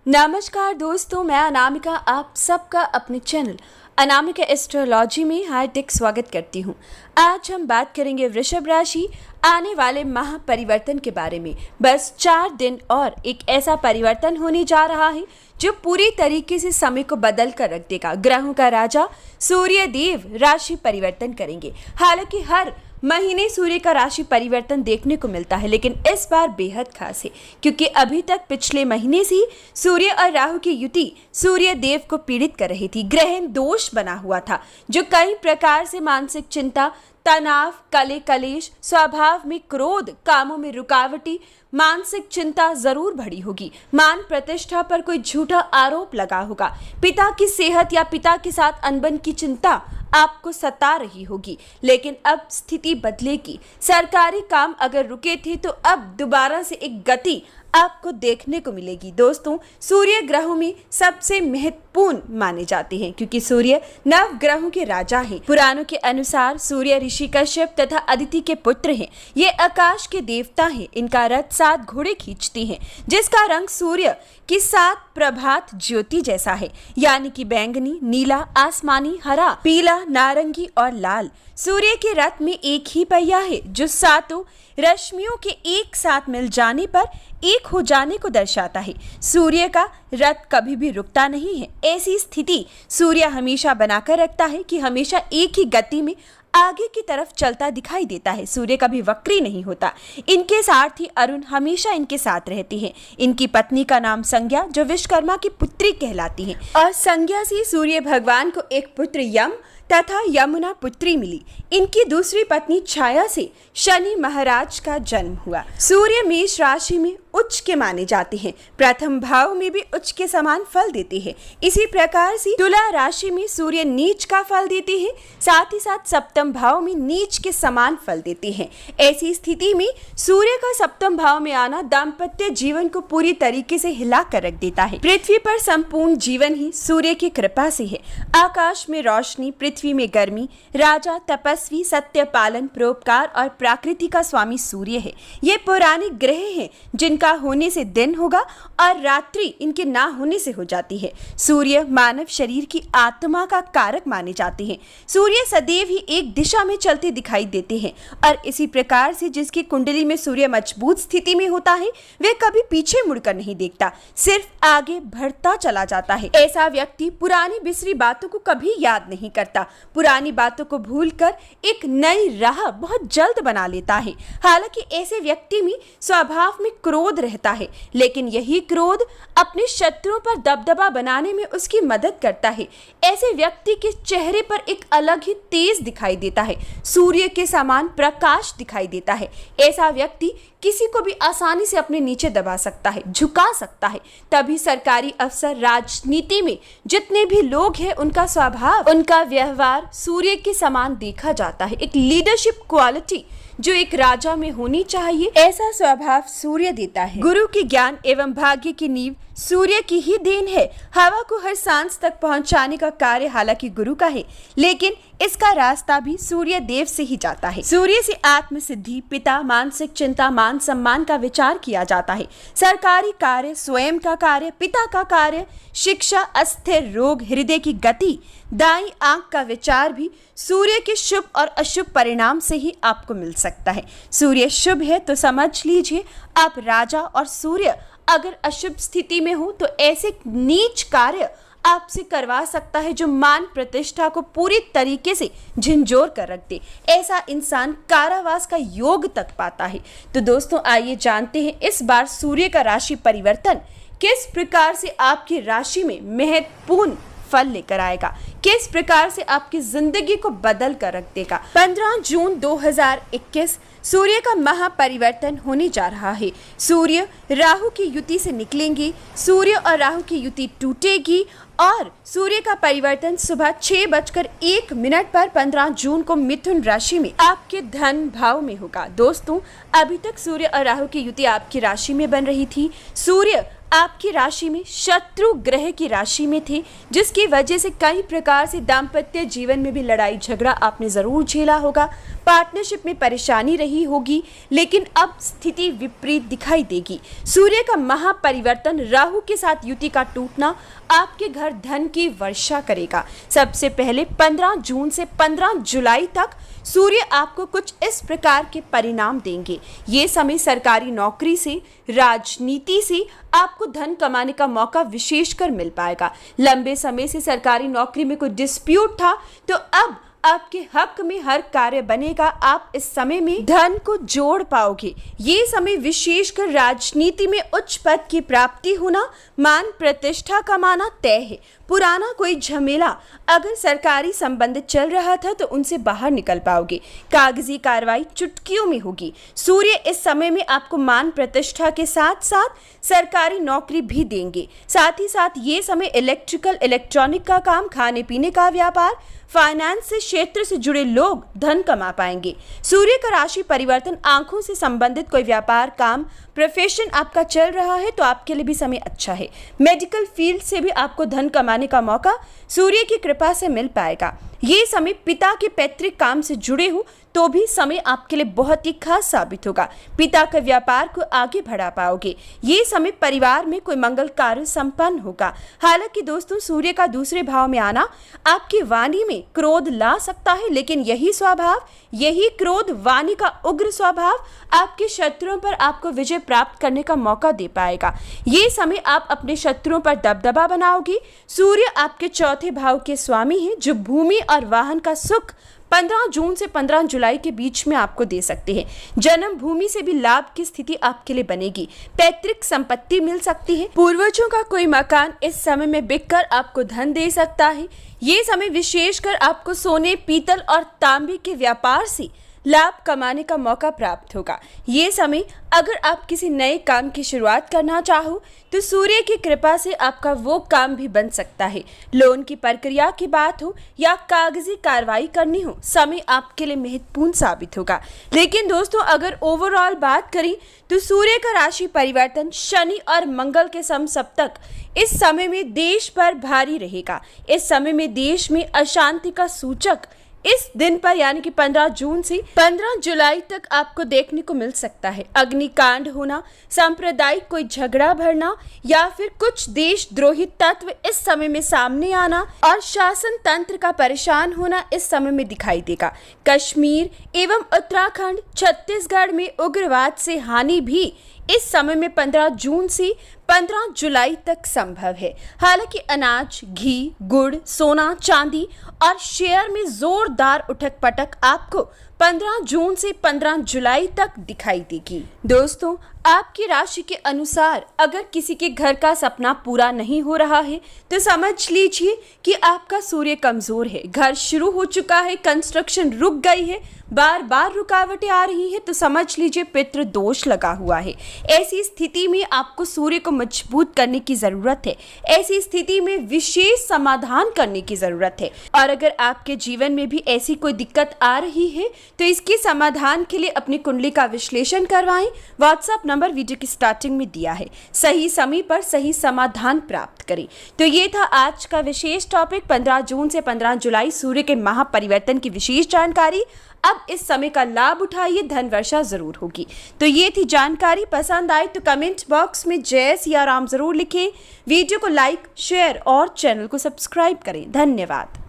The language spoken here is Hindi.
नमस्कार दोस्तों, मैं अनामिका आप सबका अपने चैनल अनामिका एस्ट्रोलॉजी में हार्दिक स्वागत करती हूँ। आज हम बात करेंगे वृषभ राशि आने वाले महापरिवर्तन के बारे में। बस 4 दिन और एक ऐसा परिवर्तन होने जा रहा है जो पूरी तरीके से समय को बदल कर रख देगा। ग्रहों का राजा सूर्य देव राशि परिवर्तन करेंगे। हालांकि हर महीने सूर्य का राशि परिवर्तन देखने को मिलता है, लेकिन इस बार बेहद खास है क्योंकि अभी तक पिछले महीने से सूर्य और राहु की युति सूर्य देव को पीड़ित कर रही थी। ग्रहण दोष बना हुआ था जो कई प्रकार से मानसिक चिंता, तनाव, कलेश, स्वभाव में क्रोध, कामों में रुकावटी, मानसिक चिंता जरूर बढ़ी होगी। मान प्रतिष्ठा पर कोई झूठा आरोप लगा होगा। पिता की सेहत या पिता के साथ अनबन की चिंता आपको सता रही होगी, लेकिन अब स्थिति बदलेगी। सरकारी काम अगर रुके थे तो अब दोबारा से एक गति आपको देखने को मिलेगी। दोस्तों, सूर्य ग्रहों में सबसे महत्वपूर्ण माने जाते हैं क्योंकि सूर्य नव ग्रहों के राजा हैं। पुराणों के अनुसार सूर्य ऋषि कश्यप तथा अदिति के पुत्र हैं। ये आकाश के देवता हैं। इनका रथ 7 घोड़े खींचती हैं, जिसका रंग सूर्य की 7 प्रभात ज्योति जैसा है, यानी कि बैंगनी, नीला, आसमानी, हरा, पीला, नारंगी और लाल। सूर्य के रथ में एक ही पहिया है जो 7 रश्मियों के एक साथ मिल जाने पर एक हो जाने को दर्शाता है। सूर्य का रथ कभी भी रुकता नहीं है। ऐसी स्थिति सूर्य हमेशा बनाकर रखता है कि हमेशा एक ही गति में आगे की तरफ चलता दिखाई देता है। सूर्य कभी वक्री नहीं होता। इनके सारथी अरुण हमेशा इनके साथ रहती है। इनकी पत्नी का नाम संज्ञा, जो विश्वकर्मा की पुत्री कहलाती है, और संज्ञा से सूर्य भगवान को एक पुत्र यम तथा यमुना पुत्री मिली। इनकी दूसरी पत्नी छाया से शनि महाराज का जन्म हुआ। सूर्य मेष राशि में उच्च के माने जाते हैं। प्रथम भाव में भी उच्च के समान फल देते हैं। इसी प्रकार से तुला राशि में सूर्य नीच का फल देते हैं, साथ ही साथ सप्तम भाव में नीच के समान फल देते हैं। ऐसी स्थिति में सूर्य का सप्तम भाव में आना दाम्पत्य जीवन को पूरी तरीके से हिला कर रख देता है। पृथ्वी पर संपूर्ण जीवन ही सूर्य की कृपा से है। आकाश में रोशनी, पृथ्वी में गर्मी, राजा, तपस्वी, सत्य पालन, परोपकार और प्रकृति का स्वामी सूर्य है। ये पौराणिक ग्रह हैं जिनका होने से दिन होगा और रात्रि इनके ना होने से हो जाती है। सूर्य मानव शरीर की आत्मा का कारक माने जाते हैं। सूर्य सदैव ही एक दिशा में चलते दिखाई देते हैं और इसी प्रकार से जिसकी कुंडली में सूर्य मजबूत स्थिति में होता है वह कभी पीछे मुड़कर नहीं देखता, सिर्फ आगे बढ़ता चला जाता है। ऐसा व्यक्ति पुरानी बिसरी बातों को कभी याद नहीं करता। पुरानी बातों को भूलकर एक नई राह बहुत जल्द बना लेता है। हालांकि ऐसे व्यक्ति में स्वभाव में क्रोध रहता है, लेकिन यही क्रोध अपने शत्रुओं पर दबदबा बनाने में उसकी मदद करता है। ऐसे व्यक्ति के चेहरे पर एक अलग ही तेज दिखाई देता है, सूर्य के समान प्रकाश दिखाई देता है। ऐसा व्यक्ति किसी को भी आसानी से अपने नीचे दबा सकता है, झुका सकता है। तभी सरकारी अफसर, राजनीति में जितने भी लोग हैं, उनका स्वभाव, उनका व्यवहार सूर्य के समान देखा जाता है। एक लीडरशिप क्वालिटी जो एक राजा में होनी चाहिए, ऐसा स्वभाव सूर्य देता है। गुरु की ज्ञान एवं भाग्य की नींव सूर्य की ही देन है। हवा को हर सांस तक पहुंचाने का कार्य हालांकि गुरु का है, लेकिन इसका रास्ता भी सूर्य देव से ही जाता है। सूर्य से आत्म सिद्धि, पिता, मानसिक चिंता, मान सम्मान का विचार किया जाता है। सरकारी कार्य, स्वयं का कार्य, पिता का कार्य, शिक्षा, अस्थिर रोग, हृदय की गति, दाईं आंख का विचार भी सूर्य के शुभ और अशुभ परिणाम से ही आपको मिल सकता है। सूर्य शुभ है तो समझ लीजिए आप राजा, और सूर्य अगर अशुभ स्थिति में हो तो ऐसे नीच कार्य आपसे करवा सकता है जो मान प्रतिष्ठा को पूरी तरीके से झिंझोर कर रख दे। ऐसा इंसान कारावास का योग तक पाता है। तो दोस्तों, आइए जानते हैं इस बार सूर्य का राशि परिवर्तन किस प्रकार से आपकी राशि में महत्वपूर्ण फल लेकर आएगा, किस प्रकार से आपकी जिंदगी को बदल कर रख देगा। 15 जून 2021 सूर्य का महापरिवर्तन होने जा रहा है। सूर्य राहु की युति से निकलेंगे, सूर्य और राहु की युति टूटेगी और सूर्य का परिवर्तन सुबह 6:01 पर 15 जून को मिथुन राशि में आपके धन भाव में होगा। दोस्तों, अभी तक सूर्य और राहु की युति आपकी राशि में बन रही थी। सूर्य आपकी राशि में शत्रु ग्रह की राशि में थे, जिसकी वजह से कई प्रकार से दाम्पत्य जीवन में भी लड़ाई झगड़ा आपने जरूर झेला होगा। पार्टनरशिप में परेशानी रही होगी, लेकिन अब स्थिति विपरीत दिखाई देगी। सूर्य का महापरिवर्तन, राहु के साथ युति का टूटना आपके घर धन की वर्षा करेगा। सबसे पहले 15 जून से 15 जुलाई तक सूर्य आपको कुछ इस प्रकार के परिणाम देंगे। ये समय सरकारी नौकरी से, राजनीति से आपको धन कमाने का मौका विशेषकर मिल पाएगा। लंबे समय से सरकारी नौकरी में कोई डिस्प्यूट था तो अब आपके हक में हर कार्य बनेगा। आप इस समय में धन को जोड़ पाओगे। ये समय विशेषकर राजनीति में उच्च पद की प्राप्ति होना, मान प्रतिष्ठा कमाना तय है। पुराना कोई झमेला अगर सरकारी संबंधित चल रहा था तो उनसे बाहर निकल पाओगे। कागजी कार्रवाई चुटकियों में होगी। सूर्य इस समय में आपको मान प्रतिष्ठा के साथ साथ सरकारी नौकरी भी देंगे। साथ ही साथ ये समय इलेक्ट्रॉनिक का काम, खाने पीने का व्यापार, फाइनेंस से क्षेत्र से जुड़े लोग धन कमा पाएंगे। सूर्य का राशि परिवर्तन, आंखों से संबंधित कोई व्यापार, काम, प्रोफेशन आपका चल रहा है तो आपके लिए भी समय अच्छा है। मेडिकल फील्ड से भी आपको धन कमाने का मौका सूर्य की कृपा से मिल पाएगा। ये समय पिता के पैतृक काम से जुड़े हो तो भी समय आपके लिए बहुत ही खास साबित होगा। पिता के व्यापार को आगे बढ़ा पाओगे। ये समय परिवार में कोई मंगल कार्य संपन्न होगा। हालांकि दोस्तों, सूर्य का दूसरे भाव में आना आपकी वाणी में क्रोध ला सकता है, लेकिन यही क्रोध, वाणी का उग्र स्वभाव आपके शत्रुओं पर आपको विजय प्राप्त करने का मौका दे पाएगा। ये समय आप अपने शत्रुओं पर दबदबा बनाओगे। सूर्य आपके चौथे भाव के स्वामी हैं, जो भूमि और वाहन का सुख 15 जून से 15 जुलाई के बीच में आपको दे सकते हैं। जन्म भूमि से भी लाभ की स्थिति आपके लिए बनेगी। पैतृक संपत्ति मिल सकती है। पूर्वजों का कोई मकान इस समय में बिककर आपको धन दे सकता है। ये समय विशेषकर आपको सोने, पीतल और तांबे के व्यापार से लाभ कमाने का मौका प्राप्त होगा। ये समय अगर आप किसी नए काम की शुरुआत करना चाहो तो सूर्य की कृपा से आपका वो काम भी बन सकता है। लोन की प्रक्रिया की बात हो या कागजी कार्रवाई करनी हो, समय आपके लिए महत्वपूर्ण साबित होगा। लेकिन दोस्तों, अगर ओवरऑल बात करें तो सूर्य का राशि परिवर्तन शनि और मंगल के समसप्तक इस समय में देश पर भारी रहेगा। इस समय में देश में अशांति का सूचक इस दिन पर यानी कि 15 जून से 15 जुलाई तक आपको देखने को मिल सकता है। अग्निकांड होना, सांप्रदायिक कोई झगड़ा भरना या फिर कुछ देशद्रोही तत्व इस समय में सामने आना और शासन तंत्र का परेशान होना इस समय में दिखाई देगा। कश्मीर एवं उत्तराखंड, छत्तीसगढ़ में उग्रवाद से हानि भी इस समय में 15 जून से 15 जुलाई तक संभव है। हालांकि अनाज, घी, गुड़, सोना, चांदी और शेयर में जोरदार उठक पटक आपको 15 जून से 15 जुलाई तक दिखाई देगी। दोस्तों, आपकी राशि के अनुसार अगर किसी के घर का सपना पूरा नहीं हो रहा है तो समझ लीजिए कि आपका सूर्य कमजोर है। घर शुरू हो चुका है, कंस्ट्रक्शन रुक गई है, बार बार रुकावटें आ रही है तो समझ लीजिए पितृ दोष लगा हुआ है। ऐसी स्थिति में आपको सूर्य को मजबूत करने की जरूरत है। ऐसी स्थिति में विशेष समाधान करने की जरूरत है। और अगर आपके जीवन में भी ऐसी कोई दिक्कत आ रही है तो इसके समाधान के लिए अपनी कुंडली का विश्लेषण करवाएं। व्हाट्सएप नंबर वीडियो की स्टार्टिंग में दिया है। सही समय पर सही समाधान प्राप्त करें। तो ये था आज का विशेष टॉपिक, 15 जून से 15 जुलाई सूर्य के महापरिवर्तन की विशेष जानकारी। अब इस समय का लाभ उठाइए, धन वर्षा जरूर होगी। तो ये थी जानकारी। पसंद आई तो कमेंट बॉक्स में जय सिया राम जरूर लिखें। वीडियो को लाइक, शेयर और चैनल को सब्सक्राइब करें। धन्यवाद।